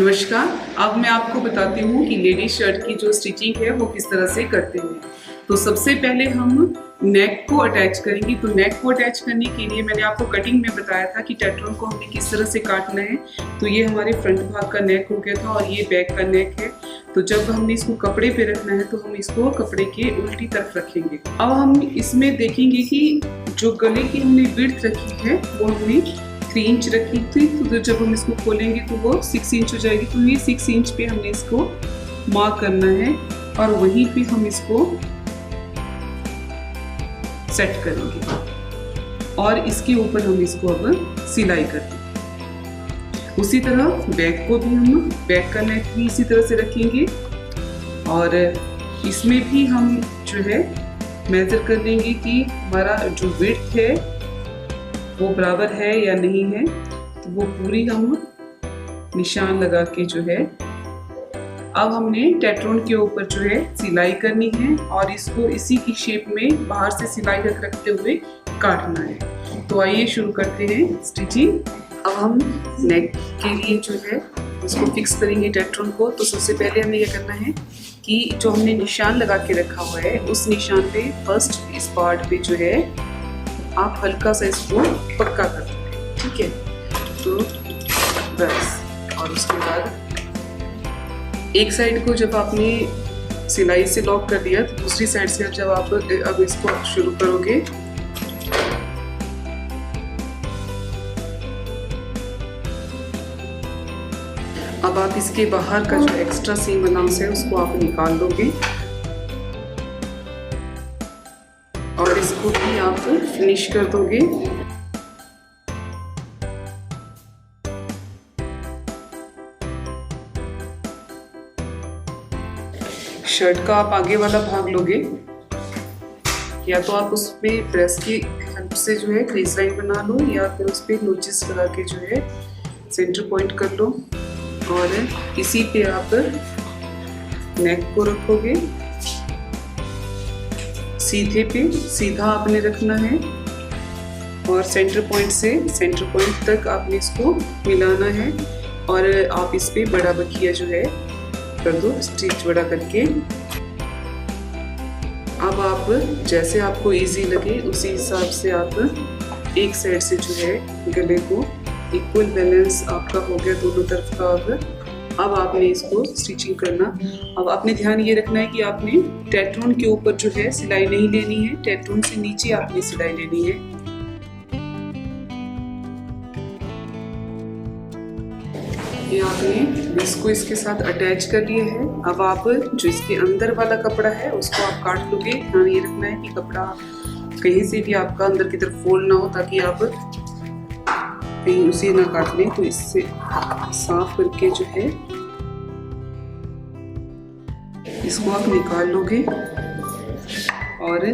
नमस्कार। अब मैं आपको बताती हूँ कि लेडी शर्ट की जो स्टिचिंग है वो किस तरह से करते हैं। तो सबसे पहले हम नेक को अटैच करेंगे। तो नेक को अटैच करने के लिए मैंने आपको कटिंग में बताया था कि टेट्रॉन को हमें किस तरह से काटना है। तो ये हमारे फ्रंट भाग का नेक हो गया था और ये बैक का नेक है। तो जब हमने इसको कपड़े पे रखना है तो हम इसको कपड़े के उल्टी तरफ रखेंगे। अब हम इसमें देखेंगे कि जो गले की हमने विड्थ रखी है वो हमने 3 इंच रखी थी। तो जब हम इसको खोलेंगे तो वो 6 इंच हो जाएगी। तो ये 6 इंच पे हमने इसको मार्क करना है और वहीं पे हम इसको सेट करेंगे और इसके ऊपर हम इसको अब सिलाई करेंगे। उसी तरह बैक को भी हम बैक का नेक भी इसी तरह से रखेंगे और इसमें भी हम जो है मेजर कर लेंगे कि हमारा जो विड्थ है वो बराबर है या नहीं है। तो वो पूरी हम निशान लगा के जो है अब हमने टेट्रॉन के ऊपर जो है सिलाई करनी है और इसको इसी की शेप में बाहर से सिलाई रखते हुए काटना है। तो आइए शुरू करते हैं स्टिचिंग। अब हम नेक के लिए जो है उसको फिक्स करेंगे टेट्रॉन को। तो सबसे पहले हमें यह करना है कि जो हमने निशान लगा के रखा हुआ है उस निशान पे फर्स्ट इस पार्ट पे जो है आप हल्का सा इसको पक्का कर देंगे, ठीक है। तो बस, और उसके बाद एक साइड को जब आपने सिलाई से लॉक कर दिया तो दूसरी साइड से जब आप अब इसको शुरू करोगे अब आप इसके बाहर का जो एक्स्ट्रा सीम अलाउंस है उसको आप निकाल दोगे और इसको भी आप फिनिश कर दोगे। शर्ट का आप आगे वाला भाग लोगे या तो आप उसमें प्रेस की हेल्प से जो है क्रीज लाइन बना लो या फिर उस पर नोचेस लगा के जो है सेंटर पॉइंट कर लो और इसी पे आप नेक को रखोगे। सीधे पे सीधा आपने रखना है और सेंटर पॉइंट से सेंटर पॉइंट तक आपने इसको मिलाना है और आप इस पे बड़ा बखिया जो है कर दो, स्टिच बड़ा करके। अब आप जैसे आपको इजी लगे उसी हिसाब से आप एक साइड से जो है गले को इक्वल बैलेंस आपका हो गया दोनों तरफ का। अब आपने इसको स्टिचिंग करना। अब आपने ध्यान ये रखना है कि आपने टेट्रॉन के ऊपर जो है सिलाई नहीं लेनी है, टेट्रॉन से नीचे आपने सिलाई लेनी है। ये आपने इसको इसके साथ अटैच कर लिया है। अब आप जो इसके अंदर वाला कपड़ा है उसको आप काट लोगे। ध्यान ये रखना है कि कपड़ा कहीं से भी आपका अंदर की तरफ फोल्ड ना हो ताकि आप कहीं उसे ना काट लें। तो इससे साफ करके जो है इसको आप निकाल लोगे और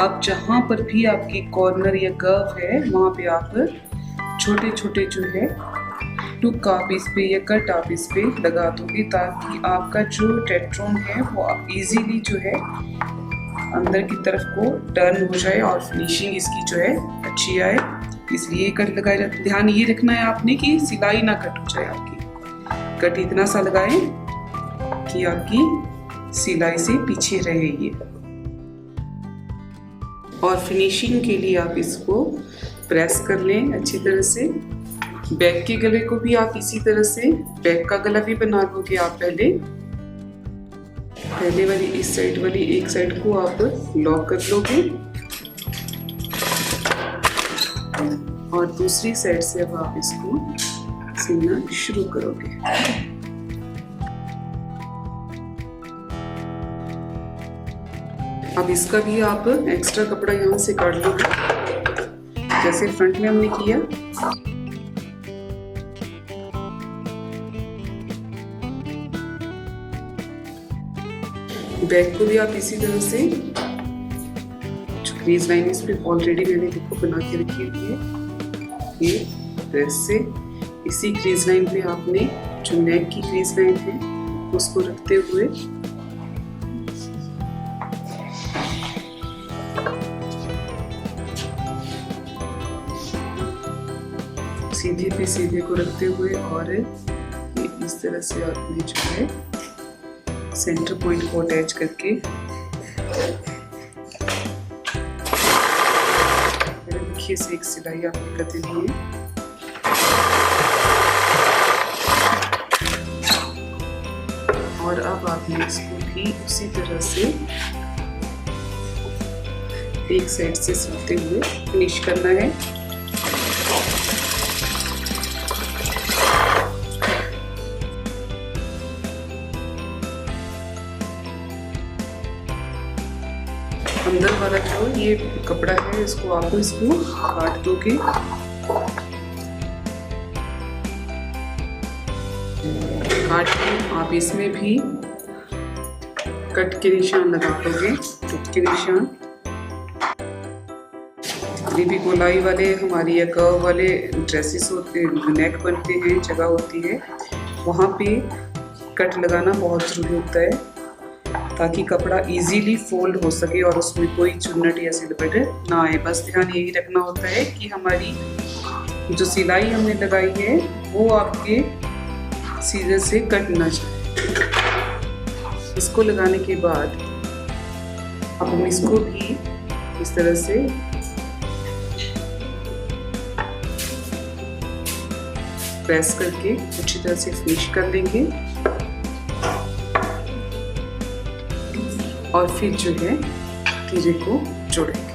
अब जहां पर भी आपकी कॉर्नर या कर्व है वहां पे आप छोटे छोटे जो है टुक आप इस पे या कट आप इस पे लगा दोगे ताकि आपका जो टेट्रॉन है वो इजीली जो है अंदर की तरफ को टर्न हो जाए और फिनिशिंग इसकी जो है अच्छी आए, इसलिए कट लगाया जाता है। ध्यान ये रखना है आपने कि सिलाई ना कट हो जाए आपकी। कट इतना सा लगाएं कि आपकी सिलाई से पीछे रहे ये। और फिनिशिंग के लिए आप इसको प्रेस कर लें अच्छी तरह से। बैक के गले को भी आप इसी तरह से बैक का गला भी बना लोगे। आप पहले वाली इस साइड वाली एक साइड को आप लॉक कर लोगे और दूसरी साइड से अब आप इसको सिलना शुरू करोगे। अब इसका भी आप एक्स्ट्रा कपड़ा यहाँ से काट लोगे जैसे फ्रंट में हमने किया। बैक को भी आप इसी तरह से जो क्रीज लाइन इस पे ऑलरेडी मैंने देखो बना के रखी हुई है, ये प्रेस से इसी क्रीज लाइन पे आपने जो नेक की क्रीज लाइन है उसको रखते हुए सीधे पे सीधे को रखते हुए और इस तरह से आपने जो है सेंटर पॉइंट को अटैच करके देखिए से एक सिलाई आपने कर देनी है। और अब आपने इसको भी उसी तरह से एक साइड से सिलते हुए फिनिश करना है। अंदर वाला जो ये कपड़ा है इसको आप इसको काट दोगे। काट के आप इसमें भी कट के निशान लगा दोगे, कट के निशान। जितनी भी गोलाई वाले हमारी या कर्व वाले ड्रेसेस होते हैं, नेक बनते हैं, जगह होती है, वहाँ पे कट लगाना बहुत ज़रूरी होता है ताकि कपड़ा इजीली फोल्ड हो सके और उसमें कोई चुन्नट या सिलवट ना आए। बस ध्यान यही रखना होता है कि हमारी जो सिलाई हमने लगाई है वो आपके सीधे से कट ना जाए। इसको लगाने के बाद अब हम इसको भी इस तरह से प्रेस करके अच्छी तरह से फिनिश कर लेंगे और फिर जो है तीरे को जोड़ेंगे।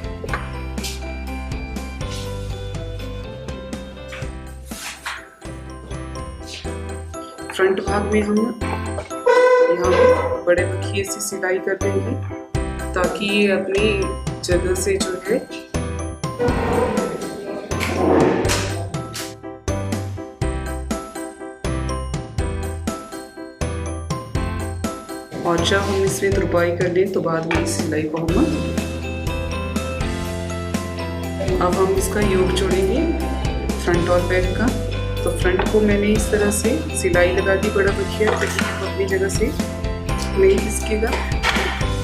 फ्रंट भाग में हम यहाँ बड़े बखिए से सिलाई कर देंगे ताकि ये अपनी जगह से जो है और जब हम इसमें तुरपाई कर लें तो बाद में इस सिलाई को हम अब हम इसका योग जोड़ेंगे फ्रंट और बैक का। तो फ्रंट को मैंने इस तरह से सिलाई लगा दी बड़ा बखिया ताकि अपनी जगह से नहीं खिसकेगा,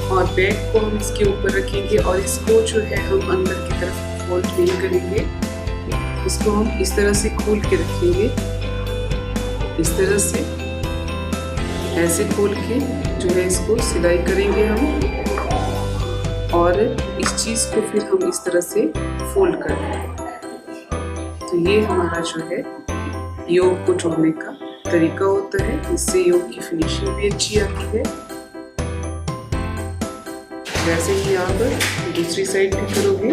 और बैक को हम इसके ऊपर रखेंगे और इसको जो है हम अंदर की तरफ फोल्ड नहीं करेंगे, इसको हम इस तरह से खोल के रखेंगे। इस तरह से ऐसे खोल के जो है इसको सिलाई करेंगे हम और इस चीज़ को फिर हम इस तरह से फोल्ड कर देंगे। तो ये हमारा जो है योग को जोड़ने का तरीका होता है। इससे योग की फिनिशिंग भी अच्छी आती है। वैसे ही आप दूसरी साइड भी करोगे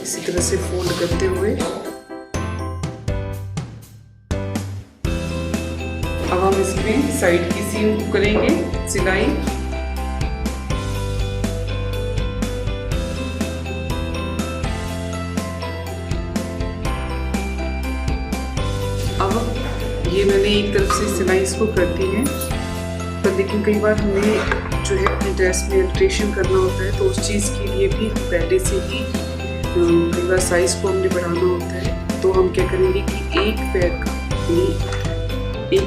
इसी तरह से फोल्ड करते हुए। अब हम इसमें साइड की सीम करेंगे सिलाई। अब ये मैंने एक तरफ से सिलाई इसको कर दी है, पर लेकिन कई बार हमें जो है अपनी ड्रेस में अल्ट्रेशन करना होता है, तो उस चीज़ के लिए भी हम पहले से ही कई बार साइज़ को हमने बढ़ाना होता है। तो हम क्या करेंगे कि एक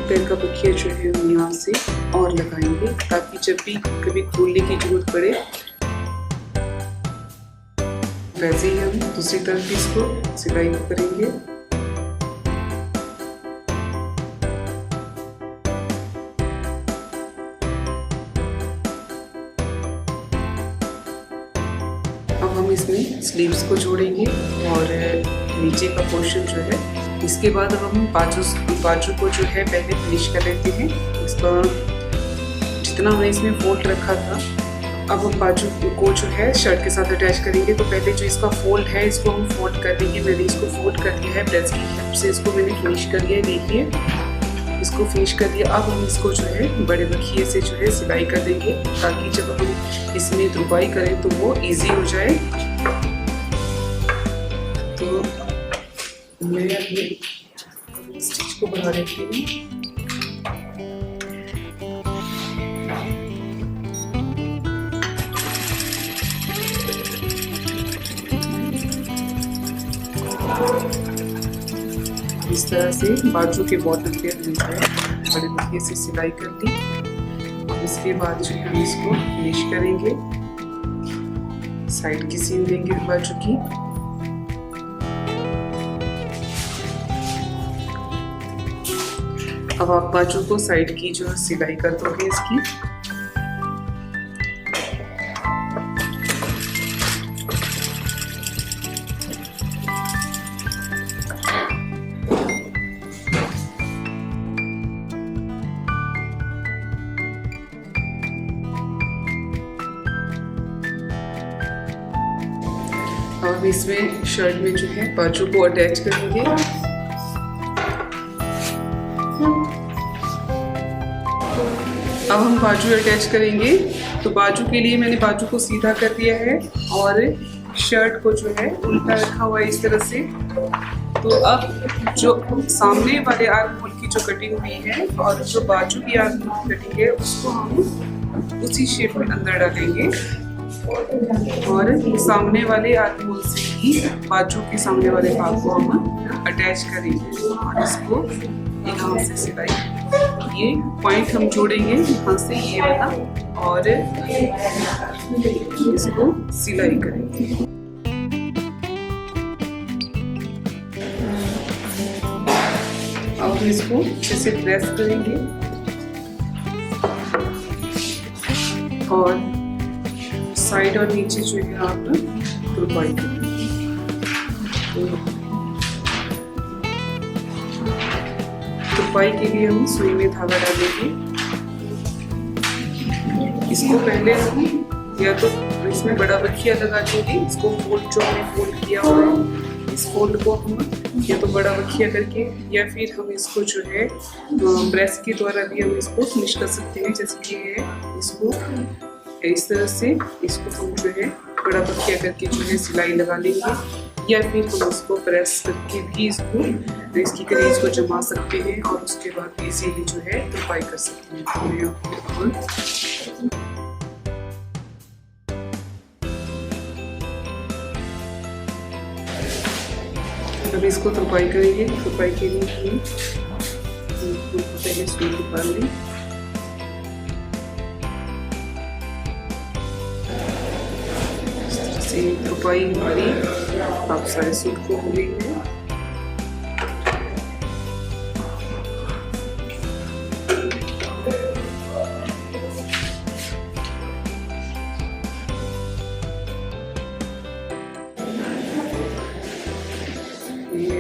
पैर का बखिया जो है हम यहाँ से और लगाएंगे ताकि जब भी कभी खोलने की जरूरत पड़े वैसे ही हम दूसरी तरफ भी इसको सिलाई करेंगे। अब हम इसमें स्लीव्स को जोड़ेंगे और नीचे का पोर्शन जो है। इसके बाद अब हम बाजू को जो है पहले फिनिश कर लेते हैं। इसका जितना हमने इसमें फोल्ड रखा था, अब हम बाजू को जो है शर्ट के साथ अटैच करेंगे। तो पहले जो इसका फोल्ड है इसको हम फोल्ड कर देंगे। मैंने इसको फोल्ड कर दिया है, प्रेस की हेल्प से इसको मैंने फिनिश कर दिया है। देखिए इसको फिनिश कर दिया। अब हम इसको जो है बड़े बखिए से जो है सिलाई कर देंगे ताकि जब हम इसमें तुरपाई करें तो वो ईजी हो जाए। तो मैं अपने स्टिच को बढ़ा देती हूँ। इस तरह से बाजू के बॉटम पे हमने जो है बड़े बखिए से सिलाई कर दी। इसके बाद जो है हम इसको फिनिश करेंगे। साइड की सीम देंगे बाजू की। अब आप बाजू को साइड की जो सिलाई कर दोगे इसकी। अब इसमें शर्ट में जो है बाजू को अटैच करेंगे। अब हम बाजू अटैच करेंगे, तो बाजू के लिए मैंने बाजू को सीधा कर दिया है और शर्ट को जो है उल्टा रखा हुआ है इस तरह से। तो अब जो सामने वाले आर्म होल की जो कटिंग हुई है और जो बाजू की आर्म होल की कटिंग है उसको हम उसी शेप में अंदर डालेंगे और सामने वाले आर्म होल से ही बाजू के सामने वाले भाग को हम अटैच करेंगे और इसको यहाँ से सिलाई, ये पॉइंट हम जोड़ेंगे यहाँ से ये वाला और इसको सिलाई करेंगे। अब इसको अच्छे से प्रेस करेंगे और साइड और नीचे जो है आप तुरपाई करेंगे। तुरपाई के लिए हम सुई में धागा डालेंगे। इसको पहले हम या तो इसमें बड़ा बखिया लगा देंगे, इसको फोल्ड जो हमने फोल्ड किया हुआ है इस फोल्ड को हम या तो बड़ा बखिया करके या फिर हम इसको जो है प्रेस के द्वारा भी हम इसको फिनिश कर सकते हैं। जैसे कि है इसको इस तरह से इसको हम जो है बड़ा बखिया करके जो है सिलाई लगा लेंगे या फिर हम इसको प्रेस करके भी इसकी करीज को जमा सकते हैं और उसके बाद इजीली जो है तुरपाई कर सकते हैं। अब इसको तुरपाई करेंगे। तुरपाई के लिए हम पहले सुई निकाल लें। तुरपाई हमारी आप सारे सूट को हो गई है। ये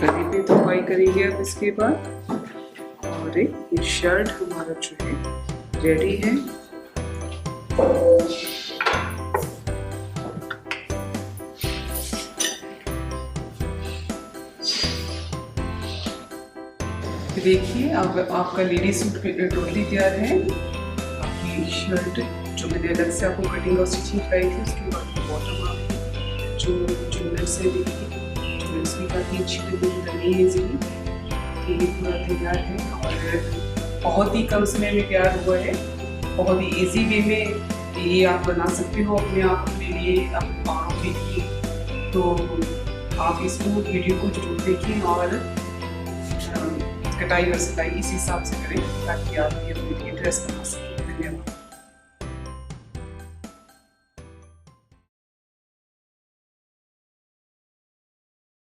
गले पे तुरपाई करेंगे अब इसके बाद और ये शर्ट हमारा जो है रेडी है। देखिए अब आपका लेडी सूट टोटली तैयार है। आपकी शर्ट जो मैंने अलग से आपको कटिंग और स्टिचिंग कराई थी उसके बाद बॉटम आप जो चुन्नट से देखिए इसकी काफ़ी अच्छी लगी है इजीली। ये पूरा तैयार है और बहुत ही कम समय में तैयार हुआ है। बहुत ही इजी वे में ये आप बना सकते हो अपने आप के लिए, अपने बालों के लिए। तो आप इसको वीडियो को जरूर देखें और कटाई और सिलाई इसी हिसाब से करें ताकि आप ये अपनी ड्रेस बना सकें।